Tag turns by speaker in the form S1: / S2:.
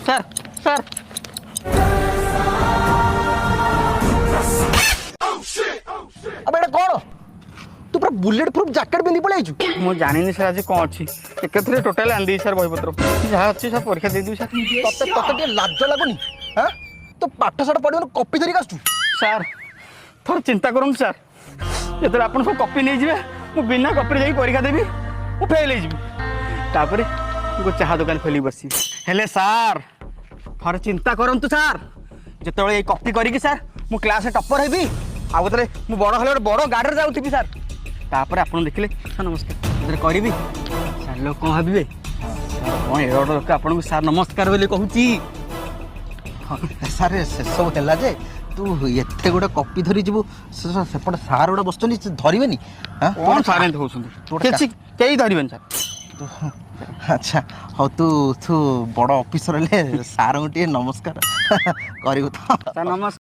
S1: sir sir
S2: আবে এটা কোন তু পুরা বুলেট প্রুফ জ্যাকেট পিন্ধি পলাই আইছু
S1: ମୁଁ ଜାଣିନି ସାର୍ ଆଜି କ'ଣ ଅଛି ଏକାଥରେ ଟୋଟାଲ୍ ଆଣିଦେବି ସାର୍ ବହିପତ୍ର ଯାହା ଅଛି ସାର୍ ପରୀକ୍ଷା ଦେଇଦେବି ସାର୍
S2: ତତେ ତତେ ଟିକେ ଲାଜ ଲାଗୁନି হ্যাঁ তো পাঠ সাঠ পড়িবনি কপি ধরিକି ଆସୁଛୁ
S1: ସାର୍ ଥରେ ଚିନ୍ତା କରନ୍ତୁ ସାର୍ ଯେତେବେଳେ ଆପଣ ସବୁ କପି ନେଇଯିବେ ମୁଁ ବିନା କପିରେ ଯାଇକି ପରୀକ୍ଷା ଦେବି ମୁଁ ଫେଲ୍ ହେଇଯିବି ତାପରେ ମୁଁ ଚାହା ଦୋକାନ ଖୋଲିକି ବସିବି ହେଲେ ସାର୍ ଥରେ ଚିନ୍ତା କରନ୍ତୁ ସାର୍ ଯେତେବେଳେ ଏଇ କପି କରିକି ସାର୍ ମୁଁ କ୍ଲାସ୍ରେ ଟପର୍ ହେବି ଆଉ ଯେତେବେଳେ ମୁଁ ବଡ଼ ହେଲେ ଗୋଟେ ବଡ଼ ଗାଡ଼ିରେ ଯାଉଥିବି ସାର୍ ତାପରେ ଆପଣ ଦେଖିଲେ ସାର୍ ନମସ୍କାର ଯେତେବେଳେ କରିବି ସାର୍ ଲୋକ କ'ଣ ଭାବିବେ କ'ଣ ଏଡ଼େ ବଡ଼ ଲୋକ ଆପଣଙ୍କୁ ସାର୍ ନମସ୍କାର ବୋଲି କହୁଛି
S2: ସାର୍ ସେସବୁ ହେଲା ଯେ ତୁ ଏତେ ଗୋଟେ କପି ଧରି ଯିବୁ ସେପଟେ ସାର୍ ଗୋଟେ ବସୁଛନ୍ତି ସେ ଧରିବେନି
S1: କ'ଣ ସାର୍ ଏମିତି କହୁଛନ୍ତି କିଛି କେହି ଧରିବେନି ସାର୍
S2: ଆଚ୍ଛା ହଉ ତୁ ତୁ ବଡ଼ ଅଫିସର ହେଲେ ସାର୍ଙ୍କୁ ଟିକେ ନମସ୍କାର କରିବୁ ତ
S1: ସାର୍ ନମସ୍କାର